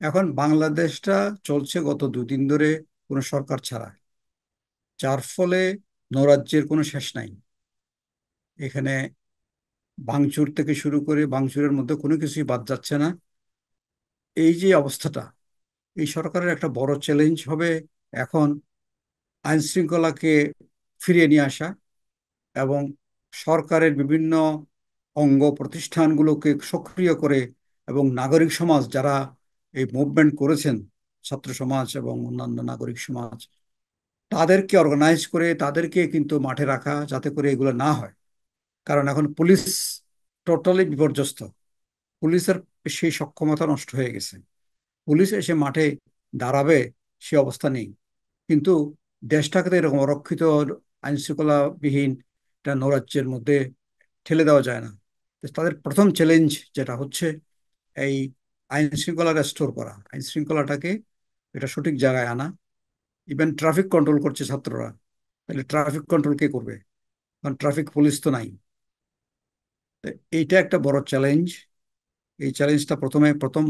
এখন বাংলাদেশটা চলছে গত দুদিন ধরে কোনো সরকার ছাড়া, যার ফলে নৈরাজ্যের কোনো শেষ নাই। এখানে ভাঙচুর থেকে শুরু করে ভাঙচুরের মধ্যে কোনো কিছুই বাদ যাচ্ছে না। এই যে অবস্থাটা, এই সরকারের একটা বড় চ্যালেঞ্জ হবে এখন আইন শৃঙ্খলাকে ফিরিয়ে নিয়ে আসা এবং সরকারের বিভিন্ন অঙ্গ প্রতিষ্ঠানগুলোকে সক্রিয় করে এবং নাগরিক সমাজ যারা এই মুভমেন্ট করেছেন, ছাত্র সমাজ এবং অন্যান্য নাগরিক সমাজ, তাদেরকে অর্গানাইজ করে তাদেরকে কিন্তু মাঠে রাখা যাতে করে এগুলো না হয়। কারণ এখন পুলিশ টোটালি বিপর্যস্ত। পুলিশের সেই সক্ষমতা নষ্ট হয়ে গেছে। পুলিশ এসে মাঠে দাঁড়াবে সে অবস্থা নেই। কিন্তু দেশটাকে তো এরকম অরক্ষিত আইন শৃঙ্খলাবিহীন একটা নৈরাজ্যের মধ্যে ঠেলে দেওয়া যায় না। তো তাদের প্রথম চ্যালেঞ্জ যেটা হচ্ছে এই আইন শৃঙ্খলা রেস্টোর করা, আইন শৃঙ্খলাটাকে এটা সঠিক জায়গায় আনা। ইভেন ট্রাফিক কন্ট্রোল করছে ছাত্ররা, তাহলে ট্রাফিক কন্ট্রোল কে করবে? কারণ ট্রাফিক পুলিশ তো নাই। তো এইটা একটা বড় চ্যালেঞ্জ। এই চ্যালেঞ্জটা প্রথম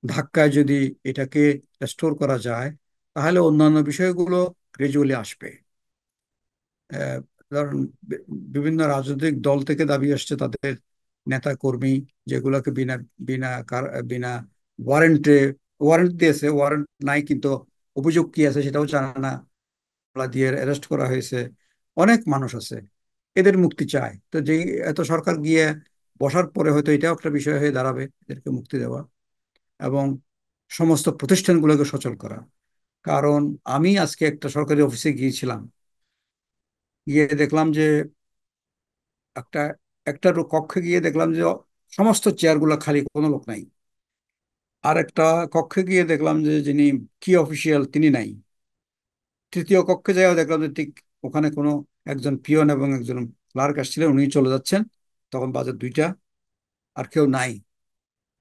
ধাক্কায় যদি এটাকে রেস্টোর করা যায়, তাহলে অন্যান্য বিষয়গুলো গ্রাজুয়ালি আসবে। আহ, ধরুন, বি- বিভিন্ন রাজনৈতিক দল থেকে দাবি আসছে তাদের নেতা কর্মী যেগুলোকে বিনা বিনা বিনা ওয়ারেন্টে ওয়ারেন্ট দিয়েছে, ওয়ারেন্ট নাই কিন্তু অভিযোগ কি আছে সেটাও জানা না, মামলা দিয়ে অ্যারেস্ট করা হয়েছে। অনেক মানুষ আছে, এদের মুক্তি চায়। তো যে এত সরকার গিয়ে বসার পরে হয়তো এটাও একটা বিষয় হয়ে দাঁড়াবে, এদেরকে মুক্তি দেওয়া এবং সমস্ত প্রতিষ্ঠানগুলোকে সচল করা। কারণ আমি আজকে একটা সরকারি অফিসে গিয়েছিলাম, গিয়ে দেখলাম যে একটা একটা কক্ষে গিয়ে দেখলাম যে সমস্ত চেয়ারগুলো খালি, কোনো লোক নাই। আর একটা কক্ষে গিয়ে দেখলাম যে যিনি কি অফিসিয়াল তিনি নাই। তৃতীয় কক্ষে যাইও দেখলাম যে ঠিক ওখানে কোনো একজন পিয়ন এবং একজন ক্লার্ক আসছিলেন, উনি চলে যাচ্ছেন, তখন বাজে 2টা, আর কেউ নাই।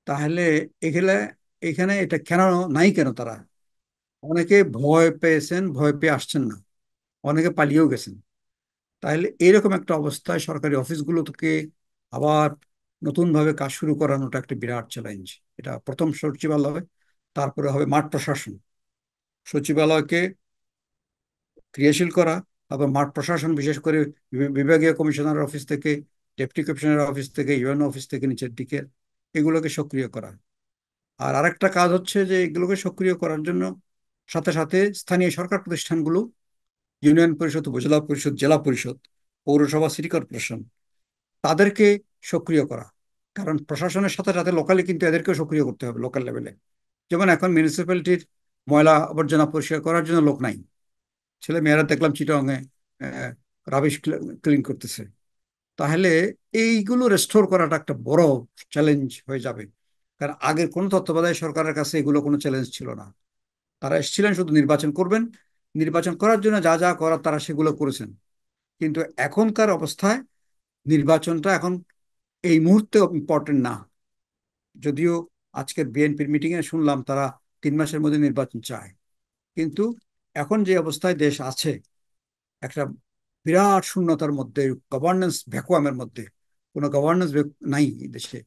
তাহলে এখানে এখানে এটা কেন নাই, কেন তারা? অনেকে ভয় পেয়েছেন, ভয় পেয়ে আসছেন না, অনেকে পালিয়েও গেছেন। তাহলে এরকম একটা অবস্থায় সরকারি অফিসগুলো থেকে আবার নতুনভাবে কাজ শুরু করানোটা একটা বিরাট চ্যালেঞ্জ। এটা প্রথম সচিবালয়, তারপরে হবে মাঠ প্রশাসন। সচিবালয়কে ক্রিয়াশীল করা, তারপর মাঠ প্রশাসন, বিশেষ করে বিভাগীয় কমিশনার অফিস থেকে, ডেপুটি কমিশনার অফিস থেকে, ইউএনও অফিস থেকে নিচের দিকে, এগুলোকে সক্রিয় করা। আর আরেকটা কাজ হচ্ছে যে এগুলোকে সক্রিয় করার জন্য সাথে সাথে স্থানীয় সরকার প্রতিষ্ঠানগুলো, ইউনিয়ন পরিষদ, উপজেলা পরিষদ, জেলা পরিষদ, পৌরসভা, সিটি কর্পোরেশন, তাদেরকে সক্রিয় করা। কারণ প্রশাসনের সাথে সাথে লোকালি কিন্তু এদেরকেও সক্রিয় করতে হবে, লোকাল লেভেলে। যেমন এখন মিউনিসিপ্যালিটির ময়লা আবর্জনা পরিষ্কার করার জন্য লোক নাই। ছেলে মেয়েরা দেখলাম চিটাগাঙে রাবিশ ক্লিন করতেছে। তাহলে এইগুলো রেস্টোর করাটা একটা বড় চ্যালেঞ্জ হয়ে যাবে। কারণ আগের কোন তত্ত্বাবধায়ক সরকারের কাছে এগুলো কোনো চ্যালেঞ্জ ছিল না। তারা এসেছিলেন শুধু নির্বাচন করবেন, নির্বাচন করার জন্য যা যা করার তারা সেগুলো করেছেন। কিন্তু এখনকার অবস্থায় নির্বাচনটা এখন এই মুহূর্তে ইম্পর্টেন্ট না। যদিও আজকের বিএনপির মিটিং এ শুনলাম তারা 3 মাসের মধ্যে নির্বাচন চায়। কিন্তু এখন যে অবস্থায় দেশ আছে, একটা বিরাট শূন্যতার মধ্যে, গভর্নেন্স ভ্যাকুয়ামের মধ্যে, কোনো গভর্নেন্স নাই এই দেশে।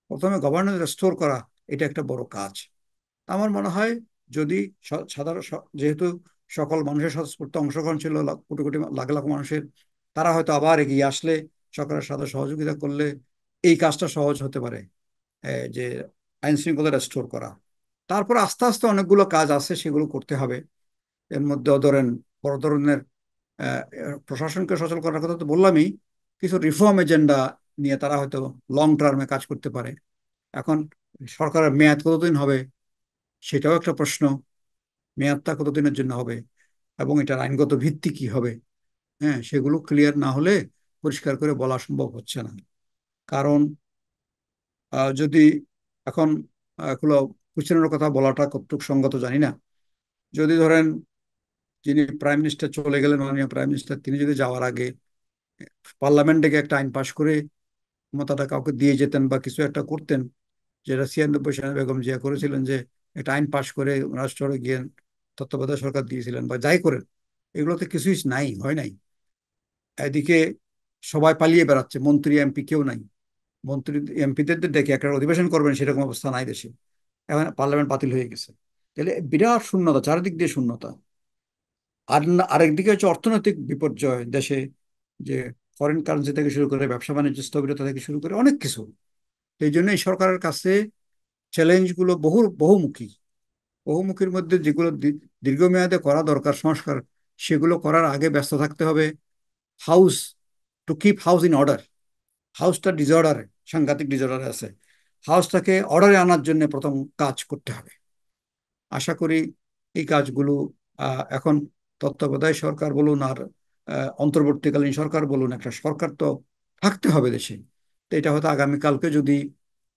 প্রথমে গভর্নেন্স রেস্টোর করা, এটা একটা বড় কাজ। আমার মনে হয় যদি সাধারণ যেহেতু সকল মানুষের স্বতঃস্ফূর্ত অংশগ্রহণ ছিল, কোটি কোটি লাখ লাখ মানুষের, তারা হয়তো আবার এগিয়ে আসলে, সরকারের সাথে সহযোগিতা করলে এই কাজটা সহজ হতে পারে। যে আইন শৃঙ্খলা রেস্টোর করা, তারপর আস্তে আস্তে অনেকগুলো কাজ আছে সেগুলো করতে হবে। এর মধ্যে ধরেন বড় ধরনের আহ, প্রশাসনকে সচল করার কথা তো বললামই। কিছু রিফর্ম এজেন্ডা নিয়ে তারা হয়তো লং টার্মে কাজ করতে পারে। এখন সরকারের মেয়াদ কতদিন হবে সেটাও একটা প্রশ্ন। মেয়াদটা কতদিনের জন্য হবে এবং এটার আইনগত ভিত্তি কি হবে, হ্যাঁ, সেগুলো ক্লিয়ার না হলে পরিষ্কার করে বলা সম্ভব হচ্ছে না। কারণ যদি এখন এগুলো কুশনের কথা বলাটা কতটুকু সঙ্গত জানি না। যদি ধরেন যিনি প্রাইম মিনিস্টার চলে গেলেন, মাননীয় প্রাইম মিনিস্টার, তিনি যদি যাওয়ার আগে পার্লামেন্ট থেকে একটা আইন পাশ করে ক্ষমতাটা কাউকে দিয়ে যেতেন বা কিছু একটা করতেন, যেটা 96 সালে বেগম জিয়া করেছিলেন, যে একটা আইন পাশ করে রাষ্ট্রে গিয়ে তত্ত্বাবধায়ক সরকার দিয়েছিলেন বা যাই করেন, এগুলোতে কিছুই নাই, হয় নাই। এদিকে সবাই পালিয়ে বেড়াচ্ছে, মন্ত্রী এমপি কেউ নাই। মন্ত্রী এমপিদের ডেকে একটা অধিবেশন করবেন সেরকম অবস্থা নাই দেশে। এখন পার্লামেন্ট বাতিল হয়ে গেছে। তাহলে বিরাট শূন্যতা, চারিদিক দিয়ে শূন্যতা। আর আরেকদিকে হচ্ছে অর্থনৈতিক বিপর্যয় দেশে, যে ফরেন কারেন্সি থেকে শুরু করে ব্যবসা বাণিজ্য স্থবিরতা থেকে শুরু করে অনেক কিছু। এই জন্য এই সরকারের কাছে চ্যালেঞ্জগুলো বহুমুখী। বহুমুখীর মধ্যে যেগুলো দীর্ঘমেয়াদে করা দরকার সংস্কার, সেগুলো করার আগে ব্যস্ত থাকতে হবে। House, to keep house in order. হাউসটা ডিসঅর্ডারে, সাংঘাতিক ডিসঅর্ডারে আছে। হাউসটাকে অর্ডারে আনার জন্য প্রথম কাজ করতে হবে। আশা করি এই কাজগুলো এখন তত্ত্বাবধায়ক সরকার বলুন আর অন্তর্বর্তীকালীন সরকার বলুন, একটা সরকার তো থাকতে হবে দেশে। তো এটা হয়তো আগামীকালকে যদি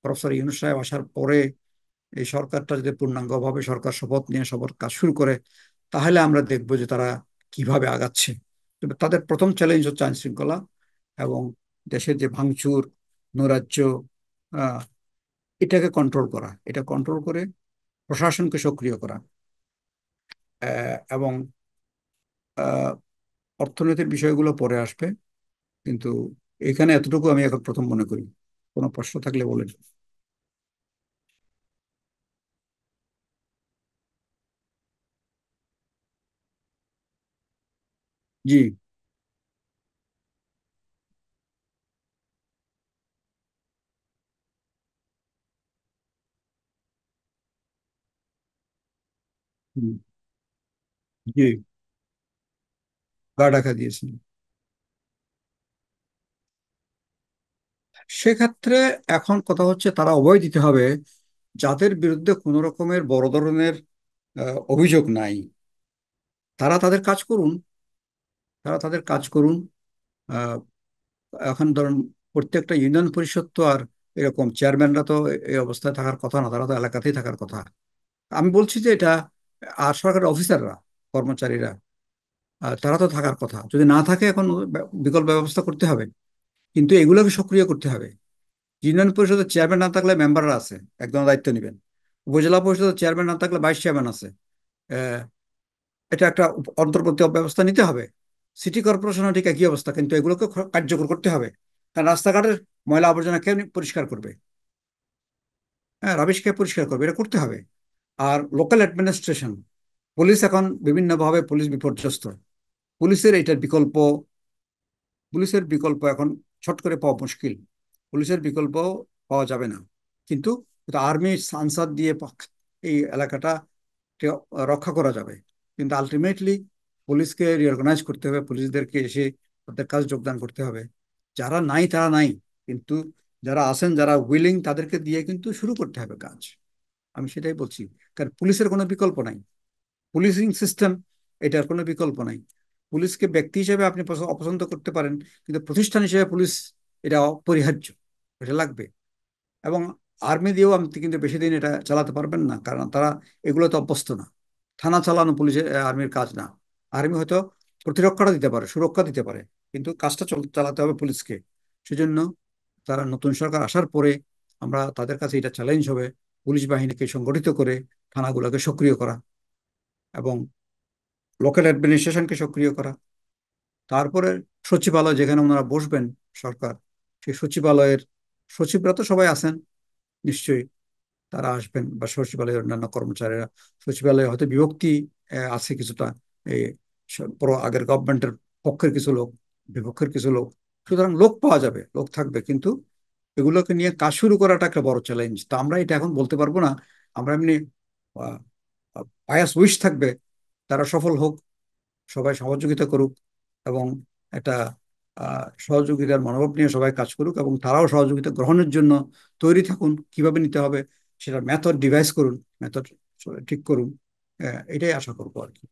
প্রফেসর ইউনূস সাহেব আসার পরে এই সরকারটা যদি পূর্ণাঙ্গভাবে সরকার শপথ নিয়ে সবার কাজ শুরু করে, তাহলে আমরা দেখবো যে তারা কিভাবে আগাচ্ছে। তবে তাদের প্রথম চ্যালেঞ্জ হচ্ছে আইন শৃঙ্খলা এবং দেশের যে ভাঙচুর, নৈরাজ্য, আহ, এটাকে কন্ট্রোল করা। এটা কন্ট্রোল করে প্রশাসনকে সক্রিয় করা, এবং আহ, অর্থনীতির বিষয়গুলো পরে আসবে। কিন্তু এখানে এতটুকু আমি এখন প্রথম মনে করি। কোনো প্রশ্ন থাকলে বলেন। জি। হুম, জি। গা ঢাকা দিয়েছেন। সেক্ষেত্রে এখন কথা হচ্ছে তারা অভয় দিতে হবে যাদের বিরুদ্ধে কোনো রকমের বড় ধরনের অভিযোগ নাই। তারা তাদের কাজ করুন, তারা তাদের কাজ করুন। আহ, এখন ধরুন প্রত্যেকটা ইউনিয়ন পরিষদ তো আর এরকম চেয়ারম্যানরা তো এই অবস্থায় থাকার কথা না, তারা তো এলাকাতেই থাকার কথা। আমি বলছি যে এটা, আর সরকারের অফিসাররা, কর্মচারীরা, তারা তো থাকার কথা। যদি না থাকে এখন বিকল্প ব্যবস্থা করতে হবে। কিন্তু এগুলোকে সক্রিয় করতে হবে। ইউনিয়ন পরিষদের চেয়ারম্যান না থাকলে মেম্বাররা আছে, একদম দায়িত্ব নেবেন। উপজেলা পরিষদের চেয়ারম্যান না থাকলে ভাইস চেয়ারম্যান আছে। আহ, এটা একটা অন্তর্বর্তী ব্যবস্থা নিতে হবে। সিটি কর্পোরেশনের ঠিক একই অবস্থা, কিন্তু এগুলোকে কার্যকর করতে হবে। কারণ রাস্তাঘাটের ময়লা আবর্জনা কে পরিষ্কার করবে? হ্যাঁ, রাবিশ কে পরিষ্কার করবে? এটা করতে হবে। আর লোকাল অ্যাডমিনিস্ট্রেশন, পুলিশ এখন বিভিন্নভাবে পুলিশ বিপর্যস্ত। পুলিশের এটার বিকল্প, পুলিশের বিকল্প এখন ছট করে পাওয়া মুশকিল। পুলিশের বিকল্প পাওয়া যাবে না। কিন্তু আর্মি সানসাদ দিয়ে এই এলাকাটা রক্ষা করা যাবে। কিন্তু আলটিমেটলি পুলিশকে রিঅর্গানাইজ করতে হবে, পুলিশদেরকে এসে তাদের কাজ যোগদান করতে হবে। যারা নাই তারা নাই, কিন্তু যারা আছেন, যারা উইলিং, তাদেরকে দিয়ে কিন্তু শুরু করতে হবে কাজ। আমি সেটাই বলছি। কারণ পুলিশের কোনো বিকল্প নাই। পুলিশিং সিস্টেম, এটার কোনো বিকল্প নাই। পুলিশকে ব্যক্তি হিসেবে আপনি অপছন্দ করতে পারেন, কিন্তু প্রতিষ্ঠান হিসেবে পুলিশ এটা অপরিহার্য, এটা লাগবে। এবং আর্মি দিয়েও আপনি কিন্তু বেশি দিন এটা চালাতে পারবেন না, কারণ তারা এগুলো তো অভ্যস্ত না। থানা চালানো পুলিশের আর্মির কাজ না। আর্মি হয়তো প্রতিরক্ষাটা দিতে পারে, সুরক্ষা দিতে পারে, কিন্তু কাজটা চালাতে হবে পুলিশকে। সেজন্য তারা নতুন সরকার আসার পরে আমরা তাদের কাছে এটা চ্যালেঞ্জ হবে পুলিশ বাহিনীকে সংগঠিত করে থানাগুলোকে সক্রিয় করা এবং লোকাল অ্যাডমিনিস্ট্রেশনকে সক্রিয় করা। তারপরে সচিবালয়, যেখানে ওনারা বসবেন সরকার, সেই সচিবালয়ের সচিবরা তো সবাই আছেন নিশ্চয়ই, তারা আসবেন, বা সচিবালয়ের অন্যান্য কর্মচারীরা। সচিবালয়ে হয়তো বিভক্তি আছে কিছুটা, এই আগের গভর্নমেন্টের পক্ষের কিছু লোক, বিপক্ষের কিছু লোক। সুতরাং লোক পাওয়া যাবে, লোক থাকবে, কিন্তু এগুলোকে নিয়ে কাজ শুরু করাটা একটা বড় চ্যালেঞ্জ। তা আমরা এটা এখন বলতে পারবো না। আমরা এমনি বায়াস উইশ থাকবে তারা সফল হোক, সবাই সহযোগিতা করুক, এবং একটা সহযোগিতার মনোভাব নিয়ে সবাই কাজ করুক, এবং তারাও সহযোগিতা গ্রহণের জন্য তৈরি থাকুন। কিভাবে নিতে হবে সেটা মেথড ডিভাইস করুন, মেথড ঠিক করুন। এটাই আশা করবো আর কি।